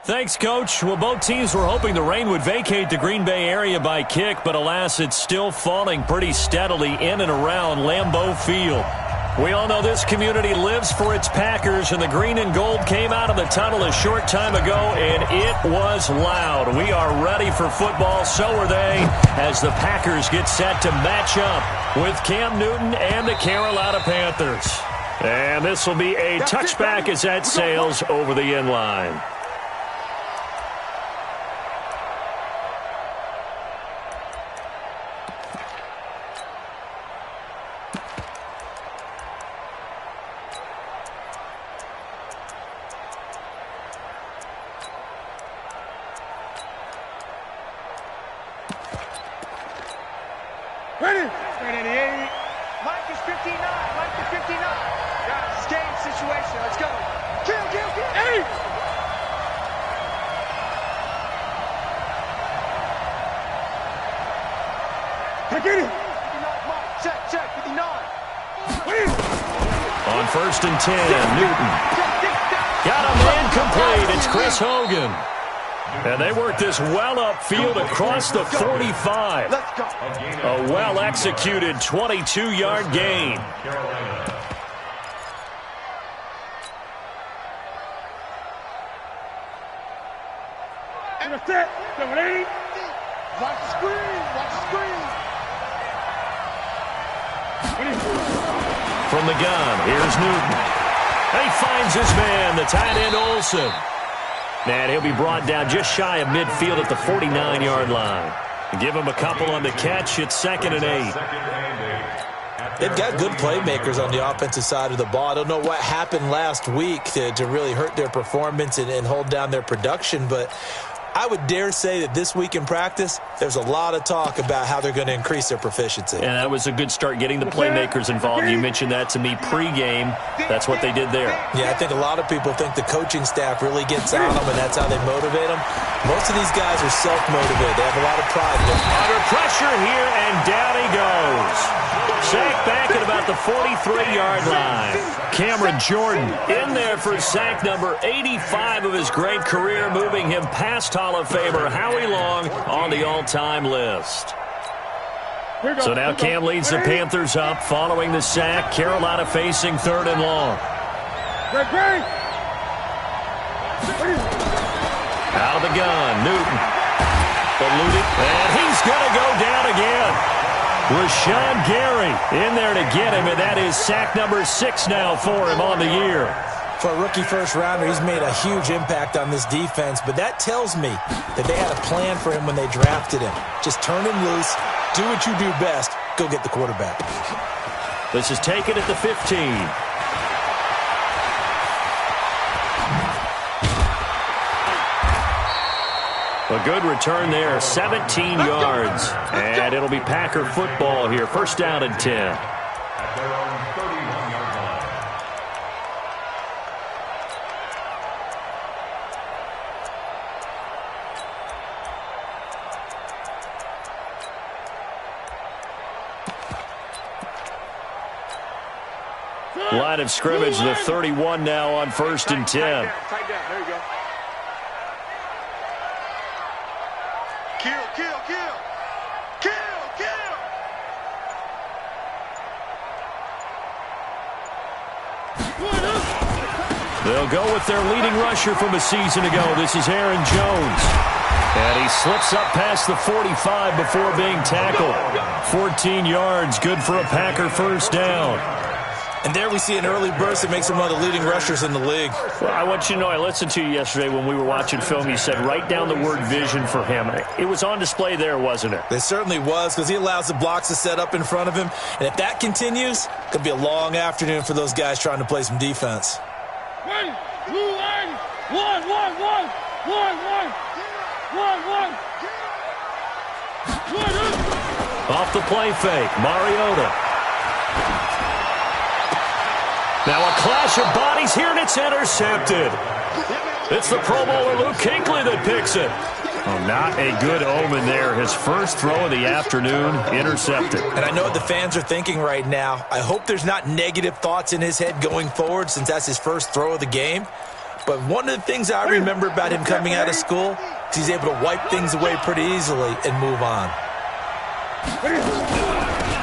Thanks, Coach. Well, both teams were hoping the rain would vacate the Green Bay area by kick, but alas, it's still falling pretty steadily in and around Lambeau Field. We all know this community lives for its Packers, and the green and gold came out of the tunnel a short time ago, and it was loud. We are ready for football, so are they, as the Packers get set to match up with Cam Newton and the Carolina Panthers. And this will be a touchback as that sails over the end line. Ready? Ready. Mike is 59. Mike is 59. Guys, it's game situation. Let's go. Kill. Hey! Get it. 59, Mike. Check. 59. Wait. On 1st and 10, Newton. Got a man complete. It's Chris Hogan. And they work this well upfield across the 45. A well-executed 22-yard gain. And a set. Watch the screen. From the gun, here's Newton. And he finds his man, the tight end Olsen. And he'll be brought down just shy of midfield at the 49-yard line. Give him a couple on the catch. It's 2nd and 8. They've got good playmakers on the offensive side of the ball. I don't know what happened last week to really hurt their performance and hold down their production, but I would dare say that this week in practice, there's a lot of talk about how they're going to increase their proficiency. And that was a good start, getting the playmakers involved. You mentioned that to me pregame. That's what they did there. Yeah, I think a lot of people think the coaching staff really gets on them, and that's how they motivate them. Most of these guys are self-motivated. They have a lot of pride in them. Under pressure here, and down he goes. Sack back at about the 43-yard line. Cameron Jordan in there for sack number 85 of his great career, moving him past Hall of Famer Howie Long on the all-time list. So now Cam leads the Panthers up following the sack. Carolina facing 3rd and long. Out of the gun, Newton. Eluded, and he's going to go down again. Rashawn Gary in there to get him, and that is sack number 6 now for him on the year. For a rookie first-rounder, he's made a huge impact on this defense, but that tells me that they had a plan for him when they drafted him. Just turn him loose, do what you do best, go get the quarterback. This is taken at the 15. A good return there, 17 yards. And it'll be Packer football here. 1st down and 10. Line of scrimmage, the 31 now on 1st and 10. Tight down. There you go. They'll go with their leading rusher from a season ago. This is Aaron Jones. And he slips up past the 45 before being tackled. 14 yards, good for a Packer 1st down. And there we see an early burst that makes him one of the leading rushers in the league. Well, I want you to know, I listened to you yesterday when we were watching film. You said write down the word vision for him. It was on display there, wasn't it? It certainly was, because he allows the blocks to set up in front of him. And if that continues, it could be a long afternoon for those guys trying to play some defense. 1, 2, 1, 1, 1, 1, 1, 1, 1. Off the play fake, Mariota. Now a clash of bodies here, and it's intercepted. It's the Pro Bowler Luke Kuechly that picks it. Oh, not a good omen there. His first throw of the afternoon, intercepted. And I know what the fans are thinking right now. I hope there's not negative thoughts in his head going forward, since that's his first throw of the game. But one of the things I remember about him coming out of school is he's able to wipe things away pretty easily and move on.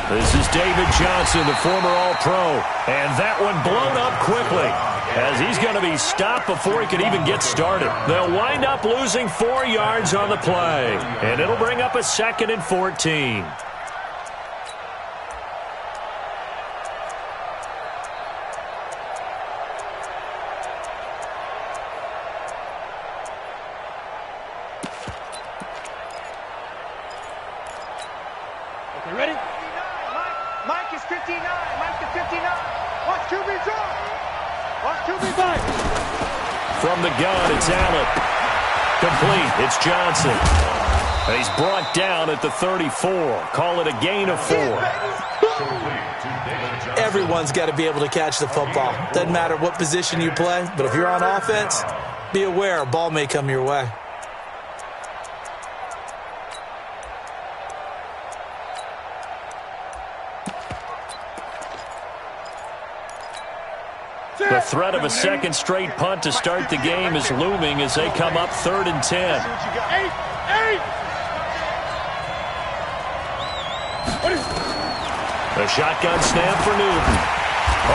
This is David Johnson, the former All-Pro. And that one blown up quickly as he's going to be stopped before he can even get started. They'll wind up losing 4 yards on the play. And it'll bring up a 2nd and 14. Okay, ready? Mike is 59. Mike to 59. Watch QB draw. Watch QB fight. From the gun, it's Allen. Complete. It's Johnson. And he's brought down at the 34. Call it a gain of 4. Everyone's got to be able to catch the football. Doesn't matter what position you play, but if you're on offense, be aware a ball may come your way. The threat of a second straight punt to start the game is looming as they come up 3rd and 10. The shotgun snap for Newton.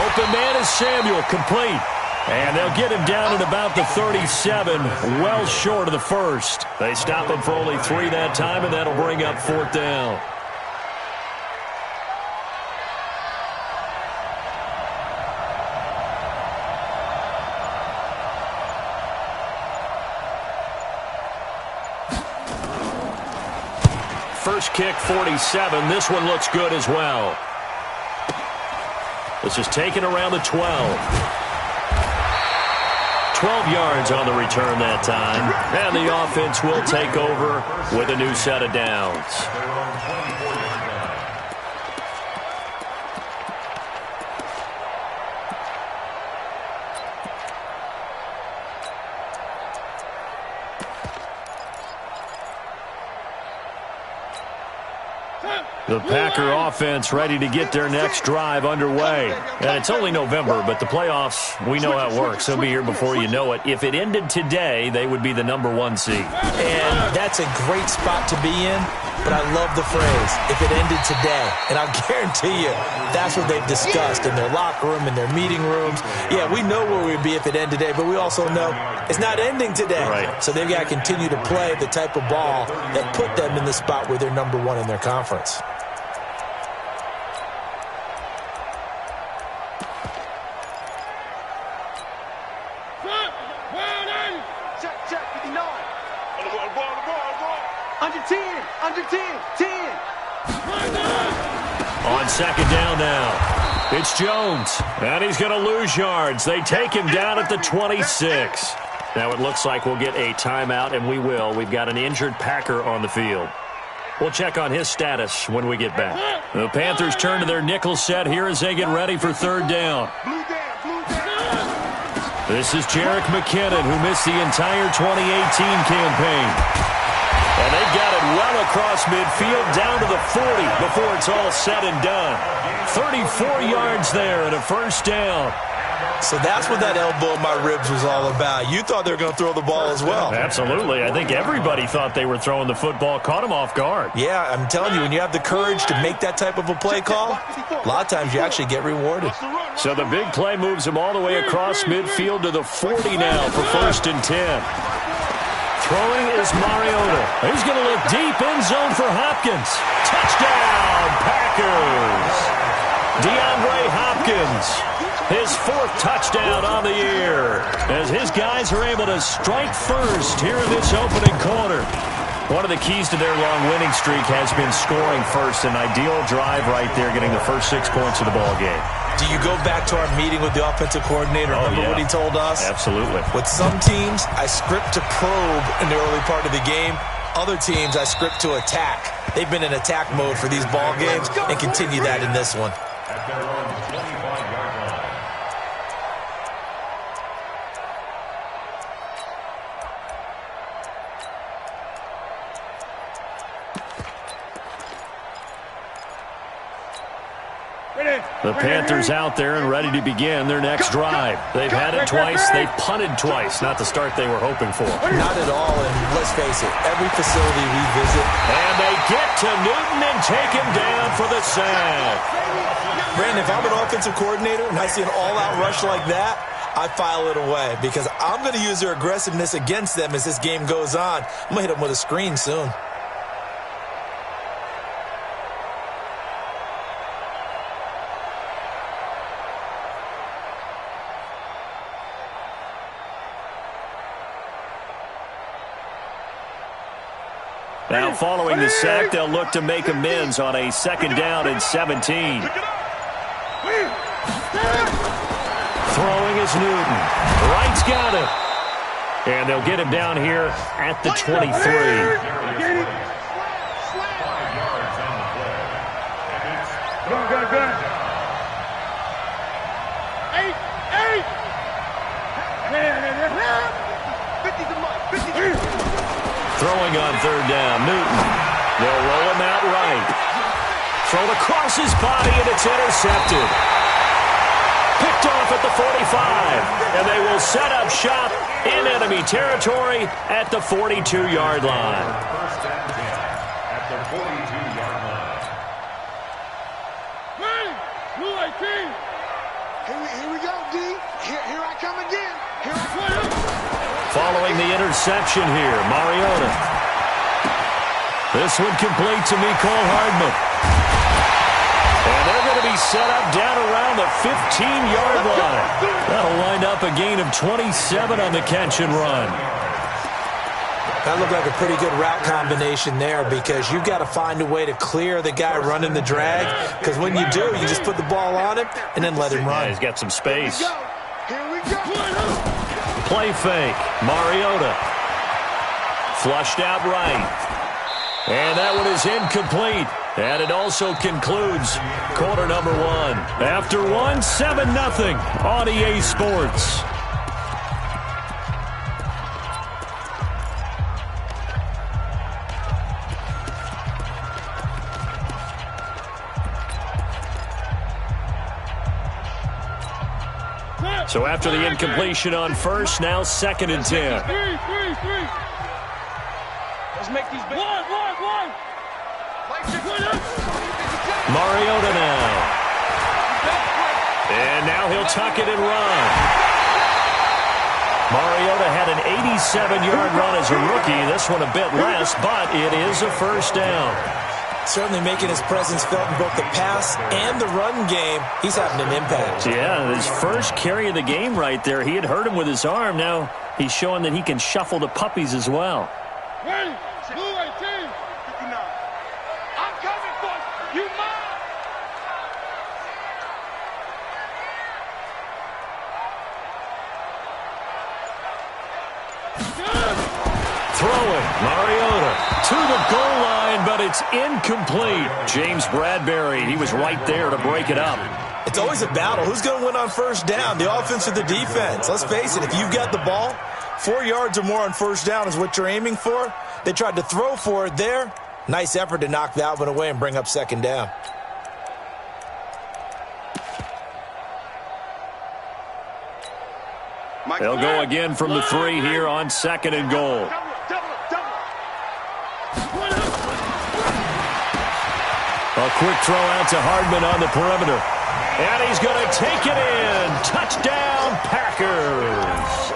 Open man is Samuel, complete. And they'll get him down at about the 37, well short of the first. They stop him for only 3 that time, and that'll bring up 4th down. First kick, 47. This one looks good as well. This is taken around the 12. 12 yards on the return that time. And the offense will take over with a new set of downs. The Packer offense ready to get their next drive underway. And it's only November, but the playoffs, we know how it works. They'll be here before you know it. If it ended today, they would be the #1 seed. And that's a great spot to be in, but I love the phrase, if it ended today. And I'll guarantee you, that's what they've discussed in their locker room, in their meeting rooms. Yeah, we know where we'd be if it ended today, but we also know it's not ending today. Right. So they've got to continue to play the type of ball that put them in the spot where they're #1 in their conference. Under 10. On 2nd down now. It's Jones. And he's going to lose yards. They take him down at the 26. Now it looks like we'll get a timeout, and we will. We've got an injured Packer on the field. We'll check on his status when we get back. The Panthers turn to their nickel set here as they get ready for 3rd down. This is Jerick McKinnon, who missed the entire 2018 campaign. And they got it well across midfield down to the 40 before it's all said and done. 34 yards there and a 1st down. So that's what that elbow in my ribs was all about. You thought they were going to throw the ball as well. Absolutely. I think everybody thought they were throwing the football, caught him off guard. Yeah, I'm telling you, when you have the courage to make that type of a play call, a lot of times you actually get rewarded. So the big play moves him all the way across midfield to the 40 now for 1st and 10. Throwing is Mariota. He's going to look deep, end zone for Hopkins. Touchdown, Packers. DeAndre Hopkins, his 4th touchdown on the year, as his guys are able to strike first here in this opening quarter. One of the keys to their long winning streak has been scoring first. An ideal drive right there, getting the first 6 points of the ball game. Do you go back to our meeting with the offensive coordinator? Remember what he told us? Absolutely. With some teams, I script to probe in the early part of the game. Other teams, I script to attack. They've been in attack mode for these ball games and continue that in this one. Ready. The Panthers out there and ready to begin their next drive. They've had it twice. They've punted twice. Not the start they were hoping for. Not at all, and let's face it, every facility we visit. And they get to Newton and take him down for the sack. Brandon, if I'm an offensive coordinator and I see an all-out rush like that, I file it away because I'm going to use their aggressiveness against them as this game goes on. I'm going to hit them with a screen soon. Now following the sack, they'll look to make amends on a 2nd down and 17. Throwing is Newton. Wright's got it. And they'll get him down here at the 23. Throwing on 3rd down, Newton. They'll roll him out right. Thrown across his body, and it's intercepted. Picked off at the 45, and they will set up shop in enemy territory at the 42-yard line. First and 10 at the 42-yard line. Here we go, D. Here I come again. Here I come. Following the interception here, Mariota. This one complete to Mecole Hardman. And they're going to be set up down around the 15-yard line. That'll wind up a gain of 27 on the catch and run. That looked like a pretty good route combination there because you've got to find a way to clear the guy running the drag because when you do, you just put the ball on him and then let him run. Yeah, he's got some space. Here we go. Play fake. Mariota. Flushed out right. And that one is incomplete. And it also concludes quarter number 1. After 1, 7-0 on EA Sports. So after the incompletion on first, now 2nd and 10. Let's make these big. One. Mariota now. And now he'll tuck it and run. Mariota had an 87-yard run as a rookie. This one a bit less, but it is a first down. Certainly making his presence felt in both the pass and the run game. He's having an impact. Yeah, his first carry of the game right there. He had hurt him with his arm. Now he's showing that he can shuffle the puppies as well. Ready? Blue 18. 59. I'm coming for you, mine. Throwing, Mariota to the goal line, but it's incomplete. James Bradbury, he was right there to break it up. It's always a battle. Who's going to win on first down, the offense or the defense? Let's face it, if you've got the ball, 4 yards or more on first down is what you're aiming for. They tried to throw for it there. Nice effort to knock that one away and bring up 2nd down. They'll go again from the 3 here on 2nd and goal. A quick throw out to Hardman on the perimeter. And he's going to take it in. Touchdown, Packers.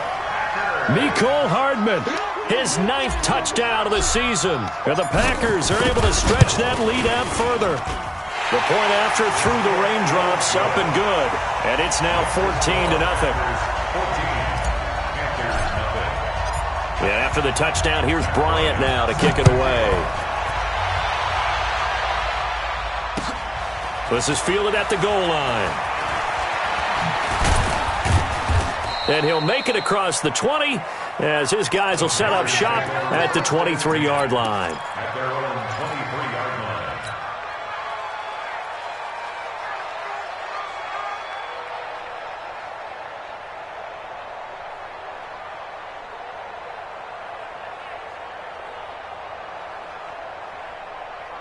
Mecole Hardman, his 9th touchdown of the season. And the Packers are able to stretch that lead out further. The point after threw the raindrops up and good. And it's now 14-0. And after the touchdown, here's Bryant now to kick it away. This is fielded at the goal line. And he'll make it across the 20 as his guys will set up shop at the 23-yard line. At their own 23-yard line.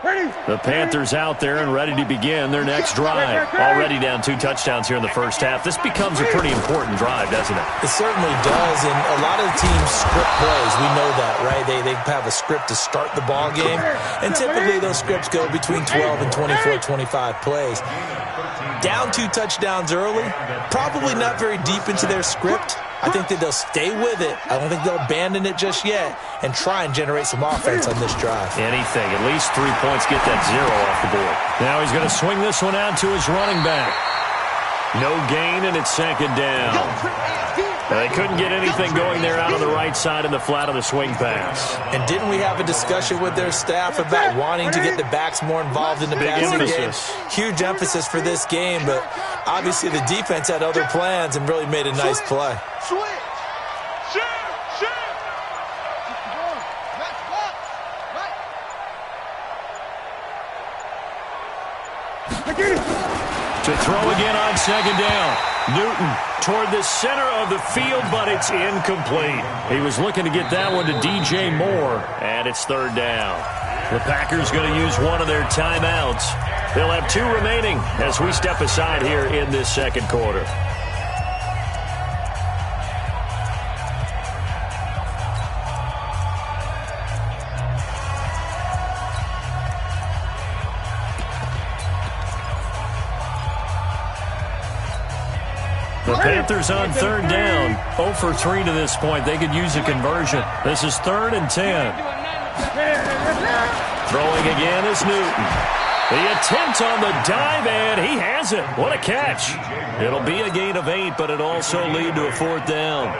The Panthers out there and ready to begin their next drive. Already down 2 touchdowns here in the first half. This becomes a pretty important drive, doesn't it? It certainly does, and a lot of the teams script plays. We know that, right? They have a script to start the ball game, and typically those scripts go between 12 and 24, 25 plays. Down 2 touchdowns early, probably not very deep into their script. I think that they'll stay with it. I don't think they'll abandon it just yet and try and generate some offense on this drive. Anything. At least 3 points, get that 0 off the board. Now he's going to swing this one out to his running back. No gain, and it's second down. They couldn't get anything going there out on the right side in the flat of the swing pass. And didn't we have a discussion with their staff about wanting to get the backs more involved in the passing game? Huge emphasis for this game, but obviously the defense had other plans and really made a nice play. To throw again on second down. Newton toward the center of the field, but it's incomplete. He was looking to get that one to DJ Moore, and it's third down. The Packers going to use one of their timeouts. They'll have 2 remaining as we step aside here in this second quarter. The Panthers on third down. 0 for 3 to this point. They could use a conversion. This is 3rd and 10. Throwing again is Newton. The attempt on the dive, and he has it. What a catch. It'll be a gain of 8, but it'll also lead to a 4th down.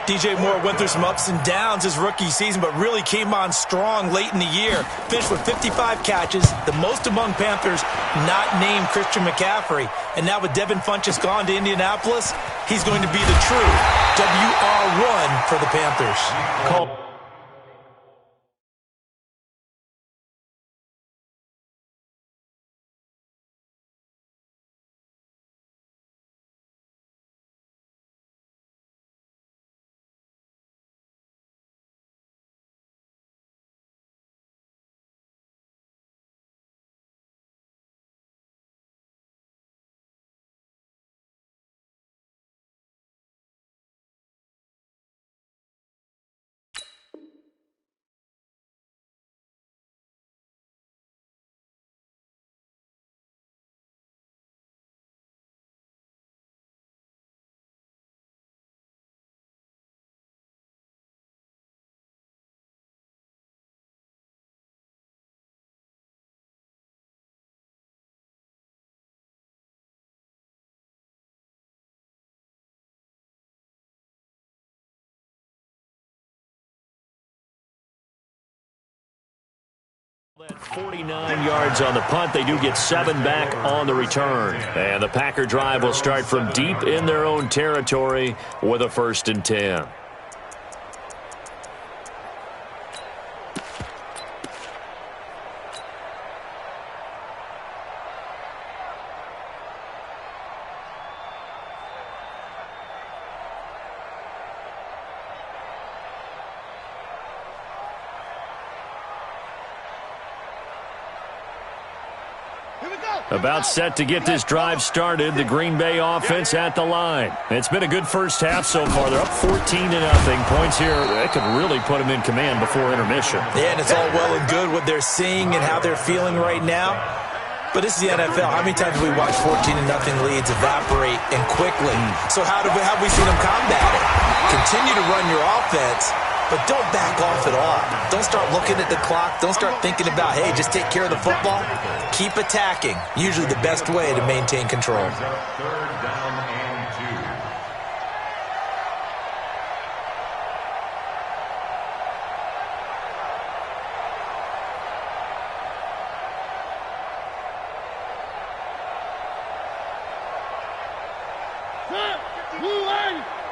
DJ Moore went through some ups and downs his rookie season, but really came on strong late in the year. Finished with 55 catches, the most among Panthers not named Christian McCaffrey. And now with Devin Funchess gone to Indianapolis, he's going to be the true WR1 for the Panthers. That 49 yards on the punt. They do get 7 back on the return. And the Packer drive will start from deep in their own territory with a 1st and 10. About set to get this drive started. The Green Bay offense at the line. It's been a good first half so far. They're up 14-0. Points here, that could really put them in command before intermission. Yeah, and it's all well and good what they're seeing and how they're feeling right now. But this is the NFL. How many times have we watched 14-0 leads evaporate and quickly? So how have we seen them combat it? Continue to run your offense, but don't back off at all. Don't start looking at the clock. Don't start thinking about, hey, just take care of the football. Keep attacking. Usually the best way to maintain control. 3rd down and 2.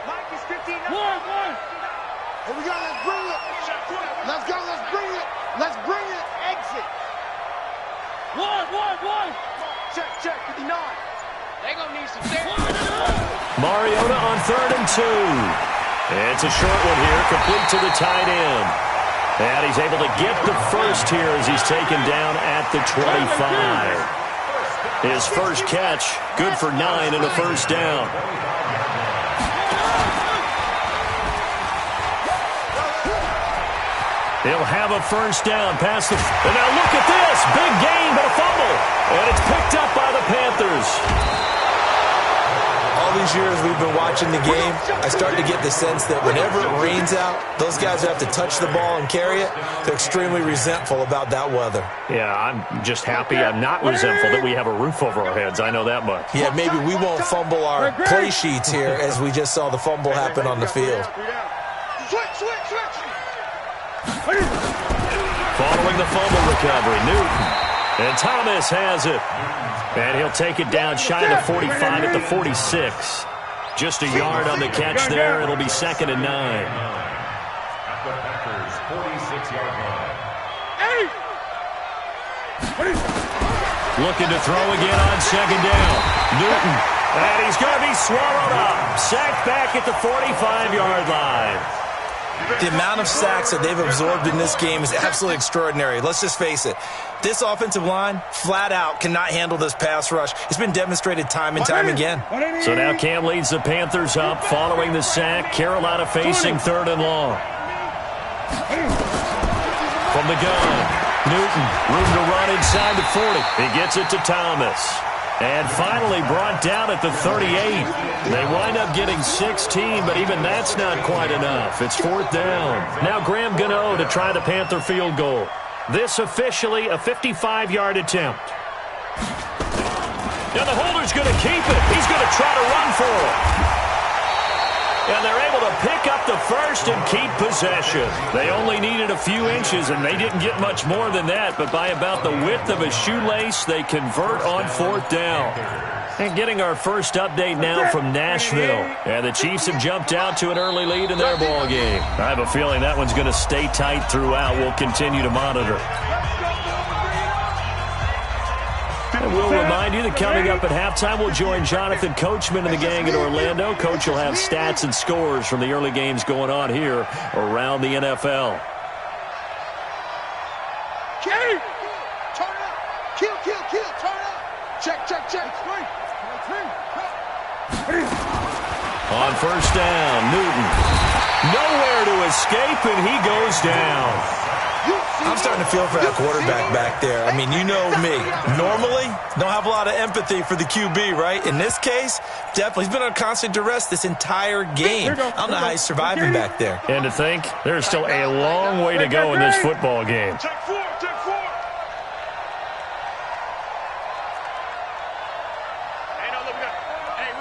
Mike is 59. Here we go, let's bring it. Let's go, let's bring it. Let's bring it. Exit. One. Check, 59. They gonna need some Mariota on 3rd and 2. It's a short one here, complete to the tight end. And he's able to get the first here as he's taken down at the 25. His first catch, good for 9 and a first down. He'll have a first down past the... And now look at this. Big gain, but a fumble. And it's picked up by the Panthers. All these years we've been watching the game, I start to get the sense that whenever it rains out, those guys who have to touch the ball and carry it, they're extremely resentful about that weather. Yeah, I'm just happy I'm not resentful that we have a roof over our heads. I know that much. Yeah, maybe we won't fumble our play sheets here as we just saw the fumble happen on the field. Switch. Following the fumble recovery, Newton. And Thomas has it. And he'll take it down shy of the 45 at the 46. Just a yard on the catch there. It'll be 2nd and 9. At the Packers' 46-yard line. Looking to throw again on 2nd down. Newton. And he's going to be swallowed up. Sacked back at the 45-yard line. The amount of sacks that they've absorbed in this game is absolutely extraordinary. Let's just face it. This offensive line, flat out, cannot handle this pass rush. It's been demonstrated time and time again. So now Cam leads the Panthers up following the sack. Carolina facing 3rd and long. From the gun, Newton, room to run inside the 40. He gets it to Thomas. And finally brought down at the 38. They wind up getting 16, but even that's not quite enough. It's 4th down. Now Graham Gano to try the Panther field goal. This officially a 55-yard attempt. And the holder's going to keep it. He's going to try to run for it. And they're able to pick up the first and keep possession. They only needed a few inches, and they didn't get much more than that. But by about the width of a shoelace, they convert on 4th down. And getting our first update now from Nashville. And the Chiefs have jumped out to an early lead in their ball game. I have a feeling that one's going to stay tight throughout. We'll continue to monitor. And we'll remind you that coming up at halftime, we'll join Jonathan Coachman and the gang in Orlando. Coach will have stats and scores from the early games going on here around the NFL. Turn up. Kill. Turn up. Check. On first down, Newton. Nowhere to escape, and he goes down. I'm starting to feel for that quarterback back there. I mean, you know me. Normally, don't have a lot of empathy for the QB, right? In this case, definitely. He's been on constant duress this entire game. I don't know how he's surviving back there. And to think, there's still a long way to go in this football game. Take four. We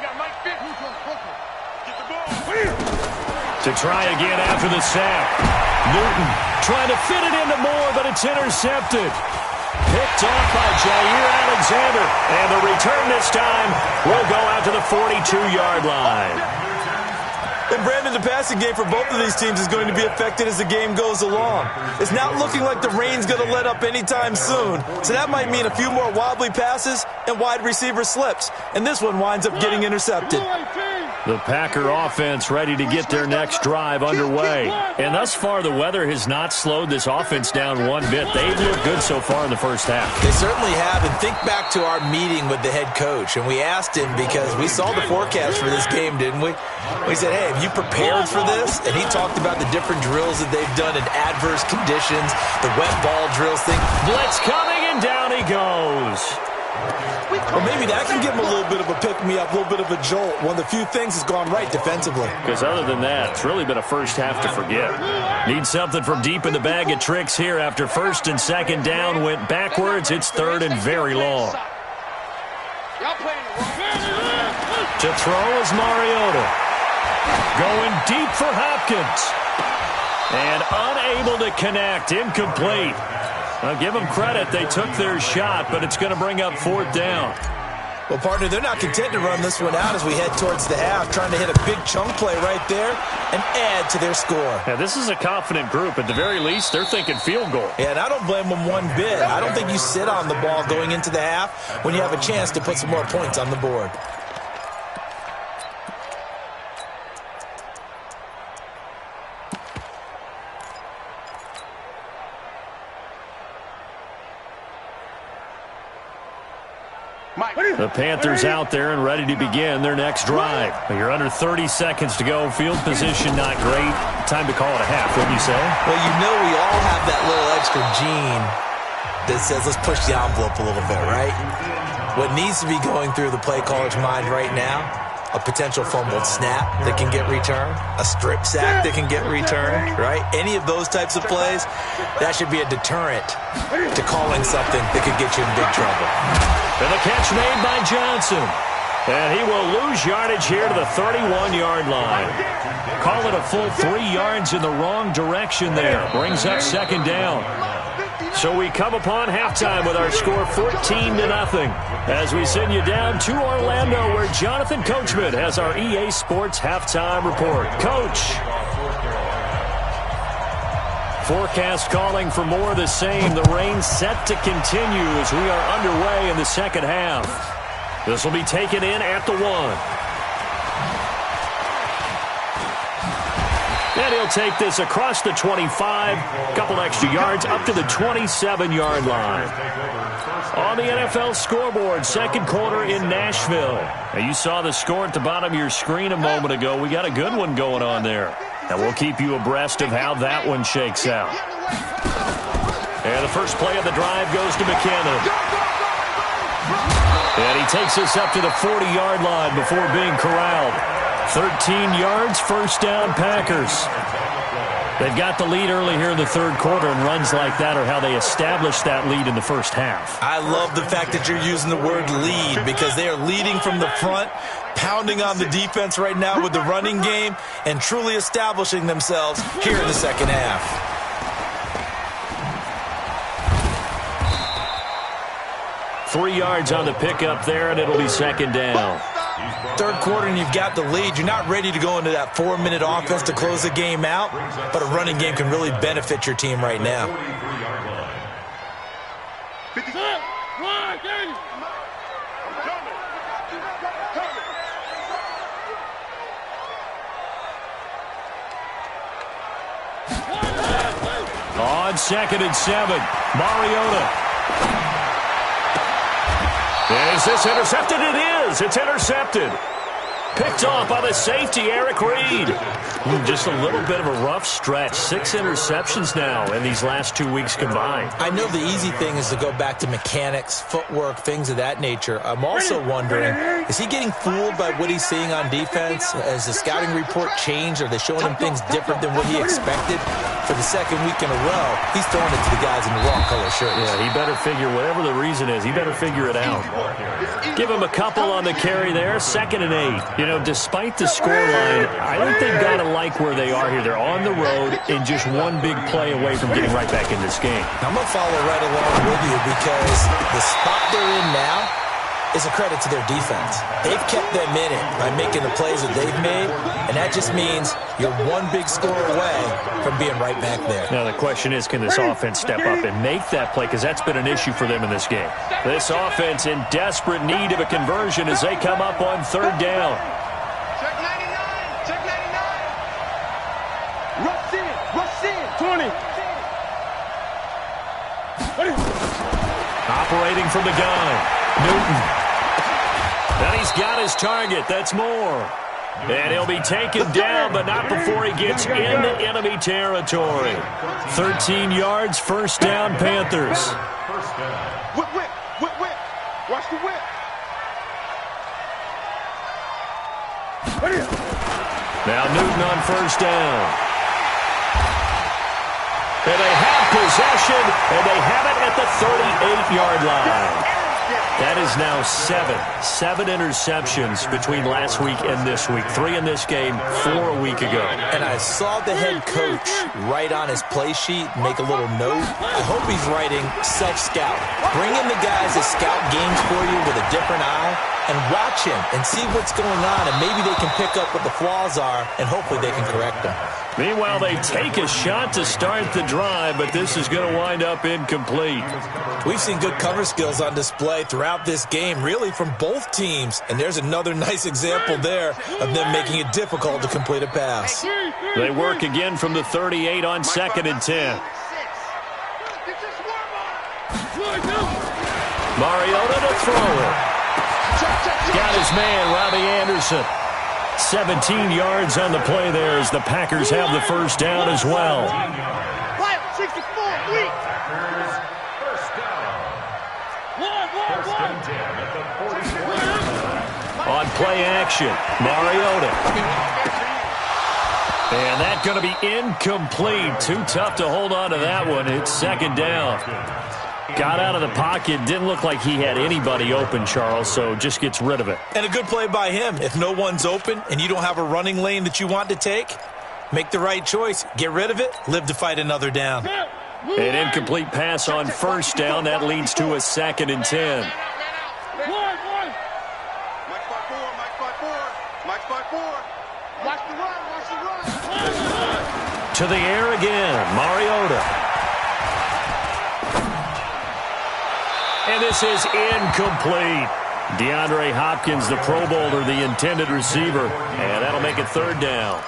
got Mike Vick. Get the ball. To try again after the sack. Newton trying to fit it into Moore, but it's intercepted. Picked off by Jair Alexander. And the return this time will go out to the 42-yard line. And Brandon, the passing game for both of these teams is going to be affected as the game goes along. It's not looking like the rain's going to let up anytime soon. So that might mean a few more wobbly passes and wide receiver slips. And this one winds up getting intercepted. The Packer offense ready to get their next drive underway. And thus far, the weather has not slowed this offense down one bit. They've looked good so far in the first half. They certainly have. And think back to our meeting with the head coach. And we asked him because we saw the forecast for this game, didn't we? We said, hey, have you prepared for this? And he talked about the different drills that they've done in adverse conditions, the wet ball drills thing. Blitz coming, and down he goes. Well, maybe that can give him a little bit of a pick-me-up, a little bit of a jolt. One of the few things has gone right defensively. Because other than that, it's really been a first half to forget. Need something from deep in the bag of tricks here after 1st and 2nd down went backwards. It's 3rd and very long. To throw is Mariota. Going deep for Hopkins. And unable to connect. Incomplete. I'll give them credit. They took their shot, but it's going to bring up 4th down. Well, partner, they're not content to run this one out as we head towards the half, trying to hit a big chunk play right there and add to their score. Now, this is a confident group. At the very least, they're thinking field goal. Yeah, and I don't blame them one bit. I don't think you sit on the ball going into the half when you have a chance to put some more points on the board. The Panthers out there and ready to begin their next drive. You're under 30 seconds to go. Field position not great. Time to call it a half, wouldn't you say? Well, you know we all have that little extra gene that says let's push the envelope a little bit, right? What needs to be going through the play caller's mind right now, a potential fumbled snap that can get returned, a strip sack that can get returned, right? Any of those types of plays, that should be a deterrent to calling something that could get you in big trouble. And the catch made by Johnson. And he will lose yardage here to the 31-yard line. Call it a full 3 yards in the wrong direction there. Brings up second down. So we come upon halftime with our score 14-0 as we send you down to Orlando where Jonathan Coachman has our EA Sports halftime report. Coach. Forecast calling for more of the same. The rain set to continue as we are underway in the second half. This will be taken in at the 1. And he'll take this across the 25, a couple extra yards, up to the 27-yard line. On the NFL scoreboard, second quarter in Nashville. Now you saw the score at the bottom of your screen a moment ago. We got a good one going on there. And we'll keep you abreast of how that one shakes out. And the first play of the drive goes to McKinnon. And he takes us up to the 40-yard line before being corralled. 13 yards, first down, Packers. They've got the lead early here in the third quarter, and runs like that are how they establish that lead in the first half. I love the fact that you're using the word lead because they are leading from the front, pounding on the defense right now with the running game, and truly establishing themselves here in the second half. Three yards on the pickup there, and it'll be second down. Third quarter and you've got the lead. You're not ready to go into that 4-minute offense to close the game out, but a running game can really benefit your team right now. On 2nd and 7, Mariota. Is this intercepted? It is. It's intercepted. Picked off by the safety, Eric Reed. Just a little bit of a rough stretch. 6 interceptions now in these last 2 weeks combined. I know the easy thing is to go back to mechanics, footwork, things of that nature. I'm also wondering, is he getting fooled by what he's seeing on defense? Has the scouting report changed? Are they showing him things different than what he expected? For the second week in a row, he's throwing it to the guys in the wrong color shirts. Yeah, he better figure, whatever the reason is, he better figure it out. Give him a couple on the carry there, 2nd and 8. You know, despite the scoreline, I think they've got to like where they are here. They're on the road and just one big play away from getting right back in this game. I'm going to follow right along with you because the spot they're in now is a credit to their defense. They've kept them in it by making the plays that they've made, and that just means you're one big score away from being right back there. Now the question is, can this offense step up and make that play? Because that's been an issue for them in this game. This offense in desperate need of a conversion as they come up on 3rd down. Check 99. Check 99. Rush in. Rush in. 20. Operating from the gun, Newton. And he's got his target. That's more. And he'll be taken down, but not before he gets into enemy territory. 13 yards, first down, Panthers. Whip, whip, whip, whip. Watch the whip. Now Newton on first down. And they have possession, and they have it at the 38-yard line. That is now 7 interceptions between last week and this week. 3 in this game, 4 a week ago. And I saw the head coach write on his play sheet, make a little note. I hope he's writing self-scout. Bring in the guys that scout games for you with a different eye and watch him and see what's going on, and maybe they can pick up what the flaws are, and hopefully they can correct them. Meanwhile, they take a shot to start the drive, but this is going to wind up incomplete. We've seen good cover skills on display throughout this game, really from both teams. And there's another nice example there of them making it difficult to complete a pass. They work again from the 38 on 2nd and 10. Mariota to throw it. Got his man, Robbie Anderson. 17 yards on the play there as the Packers have the first down as well. 64, weak. On play action, Mariota. And that's going to be incomplete. Too tough to hold on to that one. It's second down. Got out of the pocket. Didn't look like he had anybody open, Charles, so just gets rid of it. And a good play by him. If no one's open and you don't have a running lane that you want to take, make the right choice. Get rid of it. Live to fight another down. An incomplete pass on first down. That leads to a 2nd and 10. To the air again, Mariota. And this is incomplete. DeAndre Hopkins, the Pro Bowler, the intended receiver. And that'll make it 3rd down.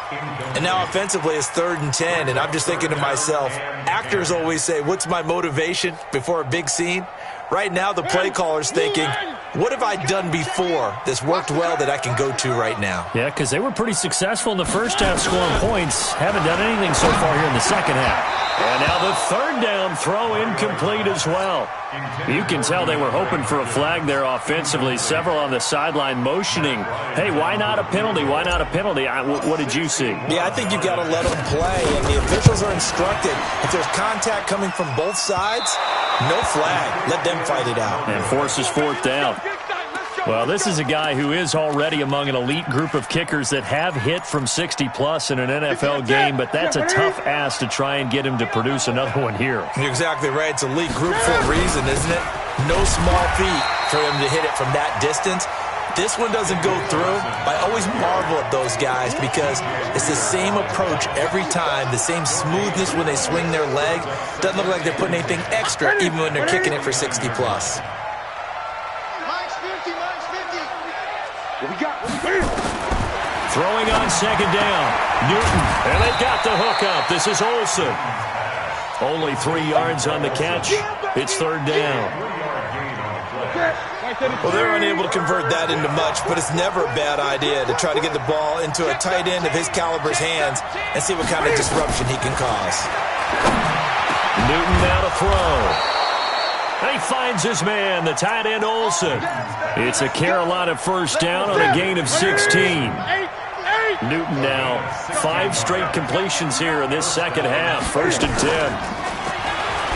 And now offensively it's 3rd and 10. And I'm just thinking to myself, actors always say, what's my motivation before a big scene? Right now the play caller's thinking, what have I done before that's worked well that I can go to right now? Yeah, because they were pretty successful in the first half scoring points. Haven't done anything so far here in the second half. And now the 3rd down throw incomplete as well. You can tell they were hoping for a flag there offensively. Several on the sideline motioning, hey, why not a penalty? Why not a penalty? What did you see? Yeah, I think you've got to let them play. And the officials are instructed, if there's contact coming from both sides, no flag. Let them fight it out. And forces 4th down. Well, this is a guy who is already among an elite group of kickers that have hit from 60-plus in an NFL game, but that's a tough ask to try and get him to produce another one here. You're exactly right. It's a elite group for a reason, isn't it? No small feat for him to hit it from that distance. This one doesn't go through. I always marvel at those guys because it's the same approach every time, the same smoothness when they swing their leg. Doesn't look like they're putting anything extra even when they're kicking it for 60-plus. Throwing on 2nd down, Newton, and they got the hook up. This is Olsen. Only 3 yards on the catch. It's 3rd down. Well, they're unable to convert that into much, but it's never a bad idea to try to get the ball into a tight end of his caliber's hands and see what kind of disruption he can cause. Newton now to throw. He finds his man, the tight end Olsen. It's a Carolina first down on a gain of 16. Newton now 5 straight completions here in this second half. 1st and 10.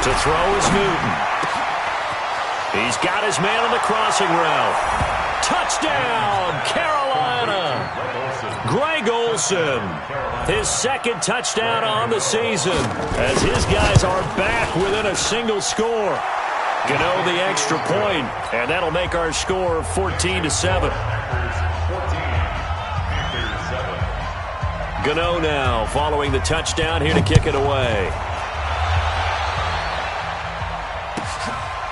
To throw is Newton. He's got his man on the crossing route. Touchdown, Carolina. Greg Olsen, his 2nd touchdown on the season as his guys are back within a single score. Gano the extra point, and that'll make our score 14-7. Gano now following the touchdown here to kick it away.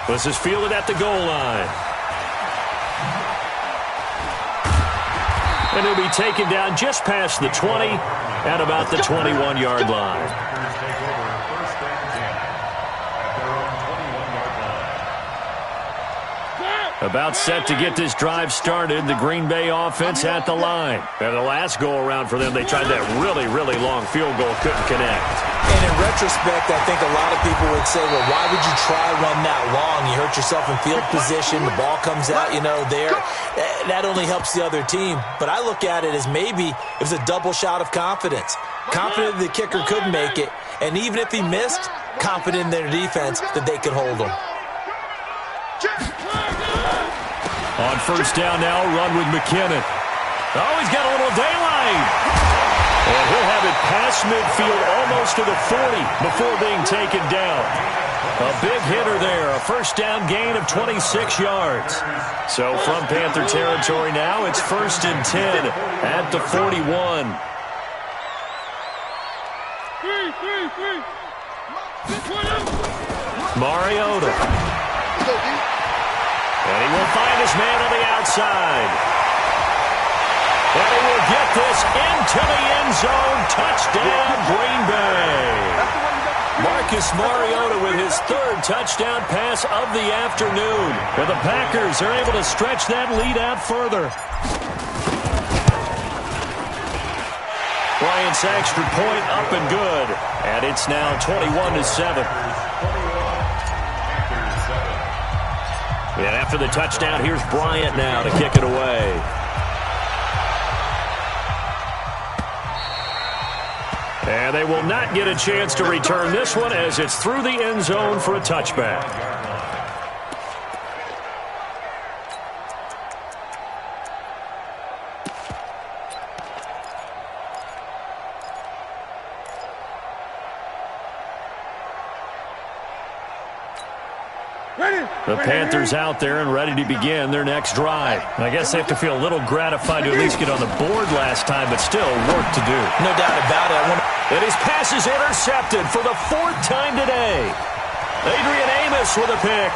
This is fielded at the goal line. And he'll be taken down just past the 20 at about the 21-yard line. About set to get this drive started. The Green Bay offense at the line. And the last go-around for them, they tried that really, really long field goal. Couldn't connect. And in retrospect, I think a lot of people would say, well, why would you try run that long? You hurt yourself in field position. The ball comes out, there. That only helps the other team. But I look at it as maybe it was a double shot of confidence. Confident the kicker could make it. And even if he missed, confident in their defense that they could hold him. On first down now, run with McKinnon. Oh, he's got a little daylight. And he'll have it past midfield almost to the 40 before being taken down. A big hitter there, a first down gain of 26 yards. So from Panther territory now, it's 1st and 10 at the 41. Mariota. And he will find his man on the outside. And he will get this into the end zone. Touchdown, Green Bay. Mark Marcus Mariota with his third touchdown pass of the afternoon. And the Packers are able to stretch that lead out further. Bryant's extra point up and good. And it's now 21-7. And after the touchdown, here's Bryant now to kick it away. And they will not get a chance to return this one as it's through the end zone for a touchback. The Panthers out there and ready to begin their next drive. I guess they have to feel a little gratified to at least get on the board last time, but still work to do. No doubt about it. And his pass is intercepted for the fourth time today. Adrian Amos with a pick.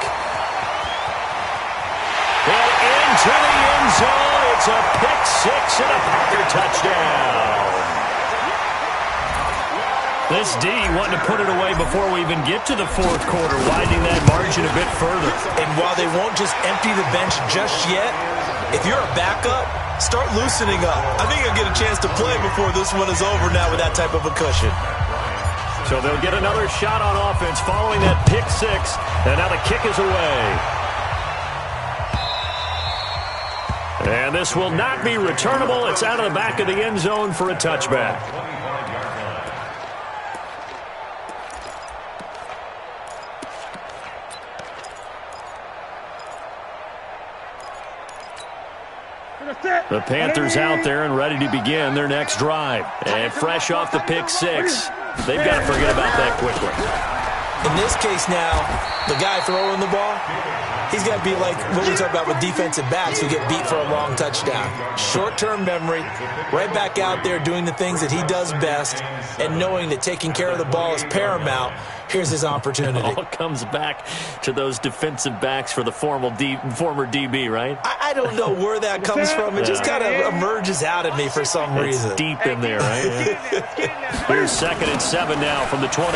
And into the end zone. It's a pick six and a Packer touchdown. This D wanting to put it away before we even get to the fourth quarter, widening that margin a bit further. And while they won't just empty the bench just yet, if you're a backup, start loosening up. I think you'll get a chance to play before this one is over now with that type of a cushion. So they'll get another shot on offense following that pick six. And now the kick is away. And this will not be returnable. It's out of the back of the end zone for a touchback. The Panthers out there and ready to begin their next drive. And fresh off the pick six, they've got to forget about that quickly. In this case now, the guy throwing the ball, he's got to be like what we talk about with defensive backs who get beat for a long touchdown. Short-term memory, right back out there doing the things that he does best, and knowing that taking care of the ball is paramount. Here's his opportunity. It all comes back to those defensive backs for the former DB, right? I don't know where that comes from. It just kind of emerges out at me for some reason. It's deep in there, right? Here's 2nd and 7 now from the 28.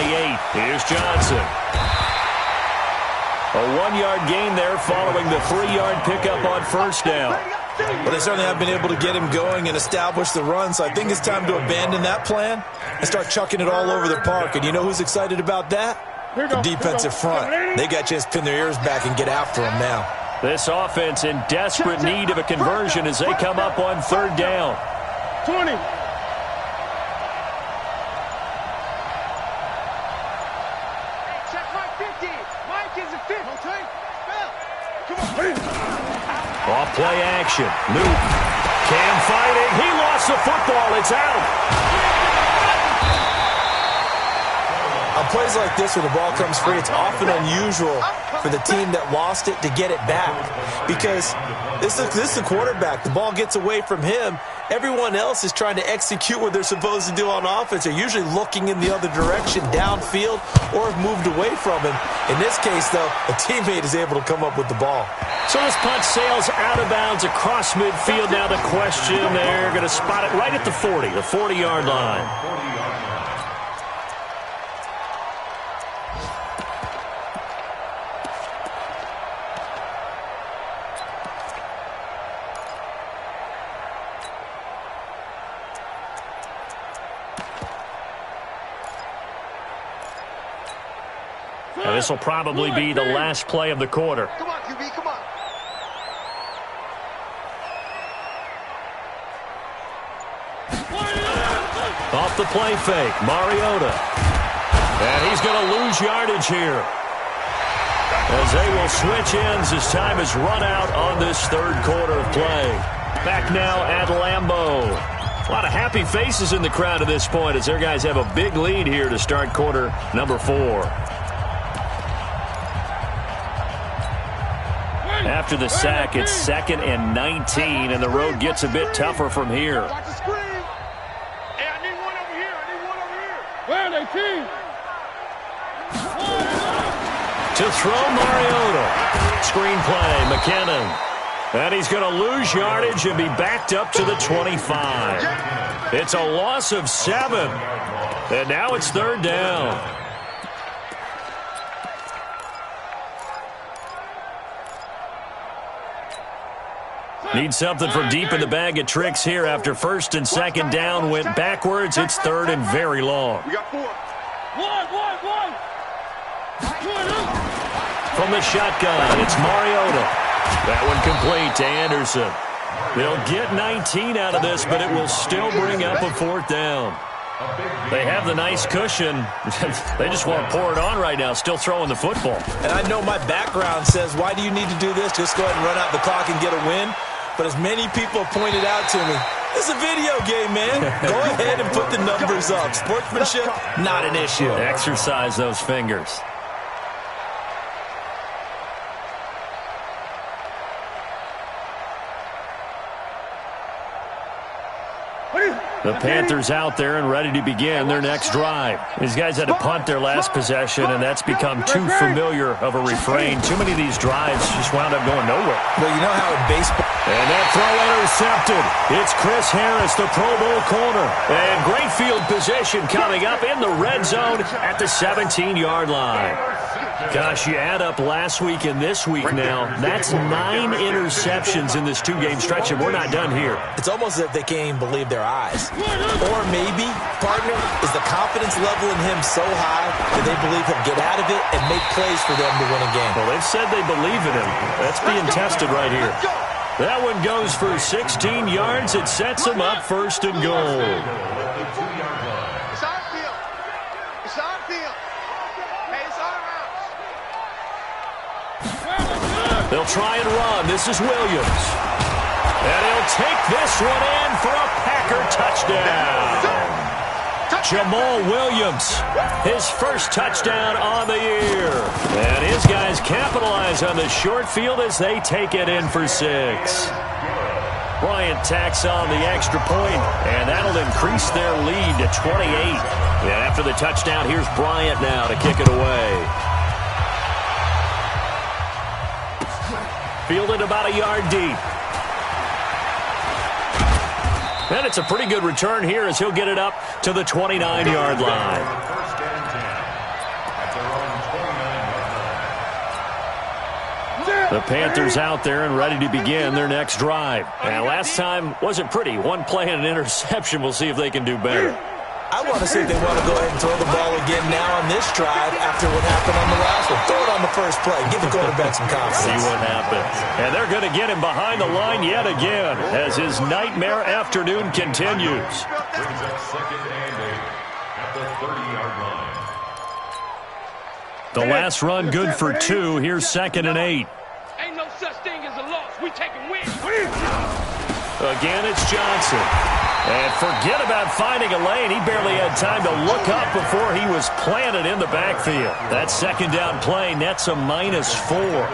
Here's Johnson. A 1-yard gain there following the 3-yard pickup on first down. Well, they certainly have been able to get him going and establish the run, so I think it's time to abandon that plan and start chucking it all over the park. And you know who's excited about that? The defensive front. They got a chance to pin their ears back and get after him now. This offense in desperate need of a conversion as they come up on 3rd down. 20. Check Mike 50. Mike is a 50. Come on. Off play action. Luke. Cam fighting. He lost the football. It's out. On plays like this where the ball comes free, it's often unusual for the team that lost it to get it back. Because this is the quarterback. The ball gets away from him. Everyone else is trying to execute what they're supposed to do on offense. They're usually looking in the other direction, downfield, or have moved away from him. In this case, though, a teammate is able to come up with the ball. So this punt sails out of bounds across midfield. Now the question, they're going to spot it right at the 40, the 40-yard line. And this will probably be the last play of the quarter. Come on, QB, come on. Off the play fake, Mariota. And he's going to lose yardage here, as they will switch ends as time has run out on this 3rd quarter of play. Back now at Lambeau. A lot of happy faces in the crowd at this point as their guys have a big lead here to start quarter number 4. After the sack, it's 2nd and 19, and the road gets a bit tougher from here. Watch the screen. Hey, I need one over here. I need one over here. Where are they, team? To throw Mariota. Screenplay, McKinnon. And he's going to lose yardage and be backed up to the 25. It's a loss of 7. And now it's 3rd down. Need something from deep in the bag of tricks here after first and second down went backwards. It's third and very long. We got 4. One. From the shotgun, it's Mariota. That one complete to Anderson. They'll get 19 out of this, but it will still bring up a fourth down. They have the nice cushion. They just want to pour it on right now, still throwing the football. And I know my background says, why do you need to do this? Just go ahead and run out the clock and get a win. But as many people pointed out to me, it's a video game, man. Go ahead and put the numbers up. Sportsmanship, not an issue. Exercise those fingers. The Panthers out there and ready to begin their next drive. These guys had to punt their last possession, and that's become too familiar of a refrain. Too many of these drives just wound up going nowhere. Well, you know how in baseball... And that throw intercepted. It's Chris Harris, the Pro Bowl corner. And great field position coming up in the red zone at the 17-yard line. Gosh, you add up last week and this week now. That's 9 interceptions in this two-game stretch, and we're not done here. It's almost as if they can't even believe their eyes. Or maybe, partner, is the confidence level in him so high that they believe he'll get out of it and make plays for them to win a game. Well, they've said they believe in him. That's being tested right here. That one goes for 16 yards. It sets them up first and goal. It's on field. It's on field. Hey, it's on routes. They'll try and run. This is Williams. And he'll take this one in for a Packer touchdown. Jamal Williams, his first touchdown on the year. And his guys capitalize on the short field as they take it in for 6. Bryant tacks on the extra point, and that'll increase their lead to 28. And after the touchdown, here's Bryant now to kick it away. Fielded about a yard deep. And it's a pretty good return here as he'll get it up to the 29-yard line. The Panthers out there and ready to begin their next drive. And last time wasn't pretty. One play and an interception. We'll see if they can do better. I want to see if they want to go ahead and throw the ball again now on this drive after what happened on the last one. Throw it on the first play. Give the quarterback some confidence. See what happens. And they're going to get him behind the line yet again as his nightmare afternoon continues. Brings up second and 8 at the 30-yard line. The last run good for 2. Here's second and 8. Ain't no such thing as a loss. We taking wins. Again, it's Johnson. And forget about finding a lane. He barely had time to look up before he was planted in the backfield. That second down play nets a -4.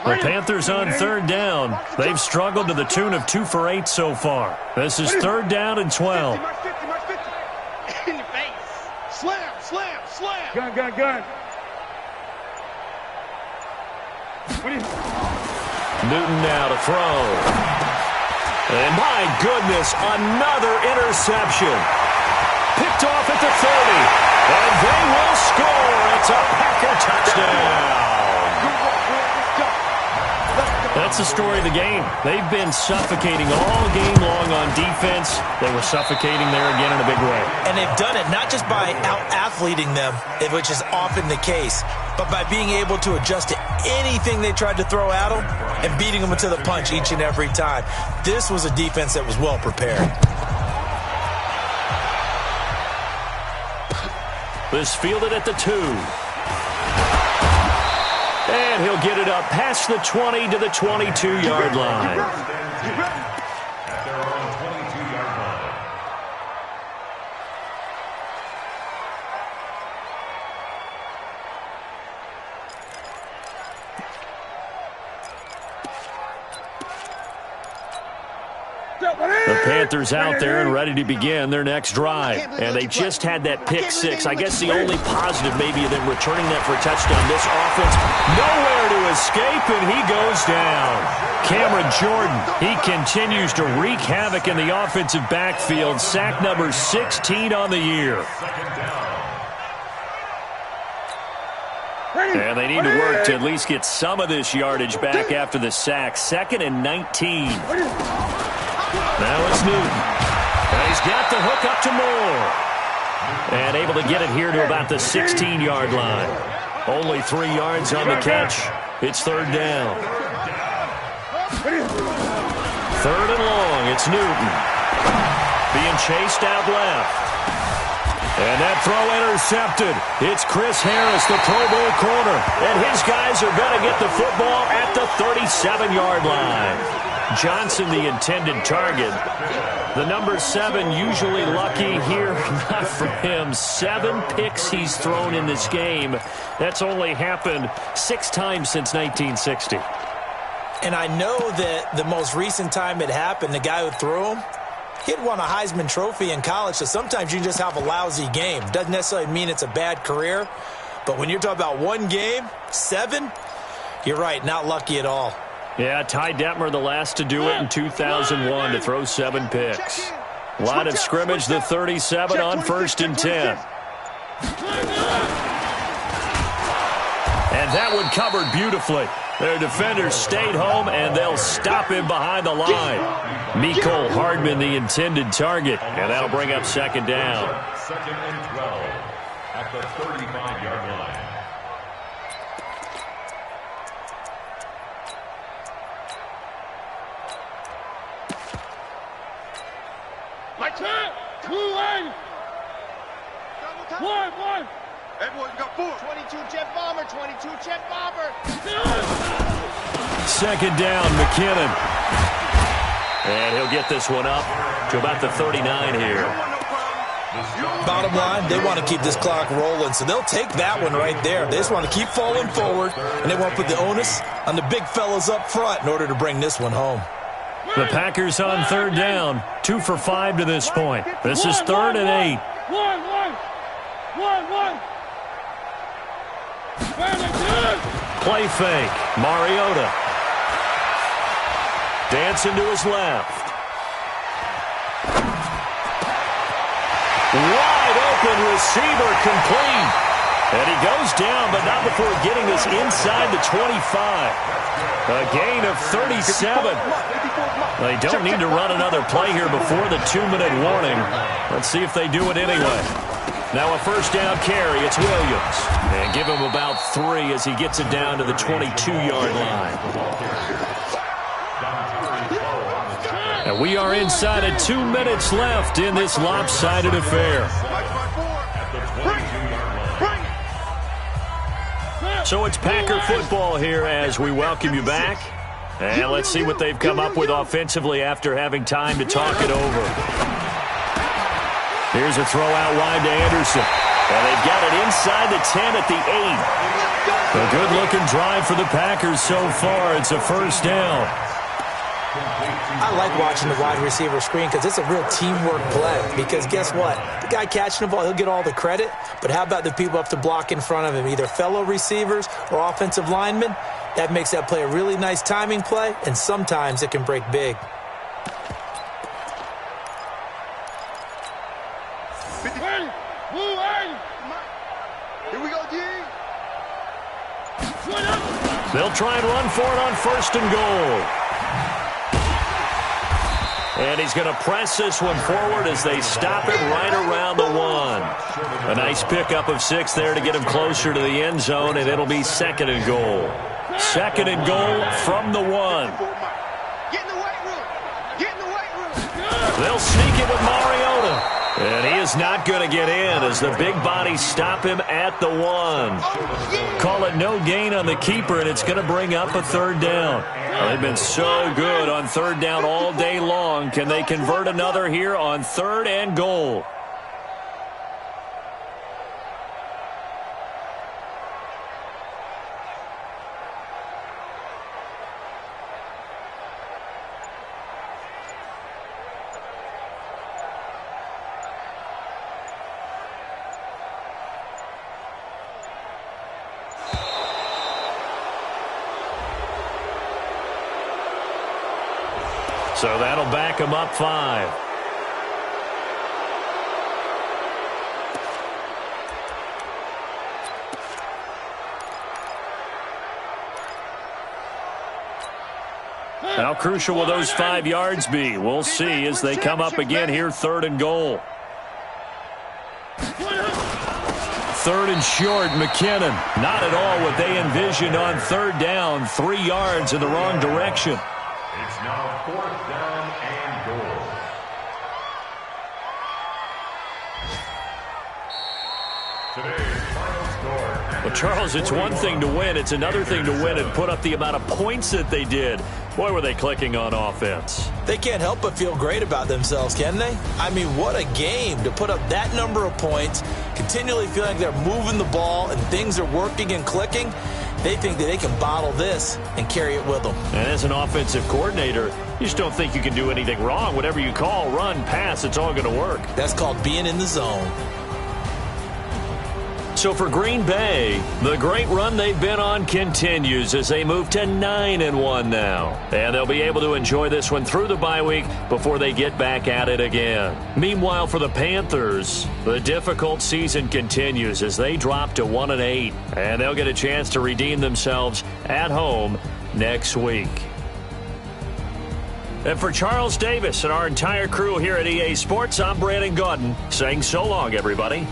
The Panthers on third down. They've struggled to the tune of 2 for 8 so far. This is third down and 12. In the face. Slam. Gun. Newton now to throw. And my goodness, another interception. Picked off at the 30. And they will score. It's a Packer touchdown. That's the story of the game. They've been suffocating all game long on defense. They were suffocating there again in a big way. And they've done it not just by out-athleting them, which is often the case, but by being able to adjust to anything they tried to throw at them and beating them to the punch each and every time. This was a defense that was well prepared. This fielded at the 2. And he'll get it up past the 20 to the 22-yard line. At their own 22-yard line. The Panthers out there and ready to begin their next drive. And they just had that pick 6. I guess the only positive maybe of them returning that for a touchdown. This offense nowhere to escape, and he goes down. Cameron Jordan, he continues to wreak havoc in the offensive backfield. Sack number 16 on the year. And they need to work to at least get some of this yardage back after the sack. 2nd and 19. Now it's Newton. And he's got the hook up to Moore. And able to get it here to about the 16-yard line. Only 3 yards on the catch. It's 3rd down. 3rd and long. It's Newton. Being chased out left. And that throw intercepted. It's Chris Harris, the Pro Bowl corner. And his guys are going to get the football at the 37-yard line. Johnson, the intended target. The number 7 usually lucky here. Not for him. 7 picks he's thrown in this game. That's only happened 6 times since 1960. And I know that the most recent time it happened, the guy who threw him, he'd won a Heisman Trophy in college, so sometimes you just have a lousy game. Doesn't necessarily mean it's a bad career, but when you're talking about one game, 7, you're right, not lucky at all. Yeah, Ty Detmer, the last to do it in 2001, to throw 7 picks. Line of scrimmage, the 37 on 1st and 10. And that one covered beautifully. Their defenders stayed home, and they'll stop him behind the line. Mecole Hardman, the intended target, and that'll bring up 2nd down. 2nd and 12 at the 35-yard line. My turn. 2-1. 1-1. Everyone got 4. 22 jet bomber. 22 jet bomber. 2nd down, McKinnon. And he'll get this one up to about the 39 here. Bottom line, they want to keep this clock rolling, so they'll take that one right there. They just want to keep falling forward, and they want to put the onus on the big fellas up front in order to bring this one home. The Packers on 3rd down. 2 for 5 to this point. This is 3rd and 8. 1-1. Play fake. Mariota. Dancing to his left. Wide open receiver complete. And he goes down, but not before getting this inside the 25. A gain of 37. They don't need to run another play here before the 2-minute warning. Let's see if they do it anyway. Now a 1st down carry. It's Williams. And give him about 3 as he gets it down to the 22-yard line. And we are inside of 2 minutes left in this lopsided affair. So it's Packer football here as we welcome you back. And let's see what they've come up with offensively after having time to talk it over. Here's a throw out wide to Anderson. And they've got it inside the 10 at the 8. A good-looking drive for the Packers so far. It's a 1st down. I like watching the wide receiver screen because it's a real teamwork play. Because guess what? The guy catching the ball, he'll get all the credit. But how about the people up to block in front of him, either fellow receivers or offensive linemen? That makes that play a really nice timing play, and sometimes it can break big. Here we go, D. They'll try and run for it on 1st and goal. And he's going to press this one forward as they stop it right around the 1. A nice pickup of 6 there to get him closer to the end zone, and it'll be 2nd and goal. 2nd and goal from the 1. Get in the weight room. Get in the weight room. They'll sneak it with Mariota. And he is not going to get in as the big bodies stop him at the 1. Call it no gain on the keeper, and it's going to bring up a 3rd down. Well, they've been so good on 3rd down all day long. Can they convert another here on 3rd and goal? So that'll back him up 5. How crucial will those 5 yards be? We'll see as they come up again here, 3rd and goal. 3rd and short, McKinnon. Not at all what they envisioned on 3rd down. 3 yards in the wrong direction. It's now 4th down and goal. Today's final score. Well, Charles, it's one thing to win. It's another thing to win and put up the amount of points that they did. Boy, were they clicking on offense. They can't help but feel great about themselves, can they? I mean, what a game to put up that number of points, continually feeling like they're moving the ball and things are working and clicking. They think that they can bottle this and carry it with them. And as an offensive coordinator, you just don't think you can do anything wrong. Whatever you call, run, pass, it's all going to work. That's called being in the zone. So for Green Bay, the great run they've been on continues as they move to 9-1 now. And they'll be able to enjoy this one through the bye week before they get back at it again. Meanwhile, for the Panthers, the difficult season continues as they drop to 1-8. And they'll get a chance to redeem themselves at home next week. And for Charles Davis and our entire crew here at EA Sports, I'm Brandon Gaudin saying so long, everybody.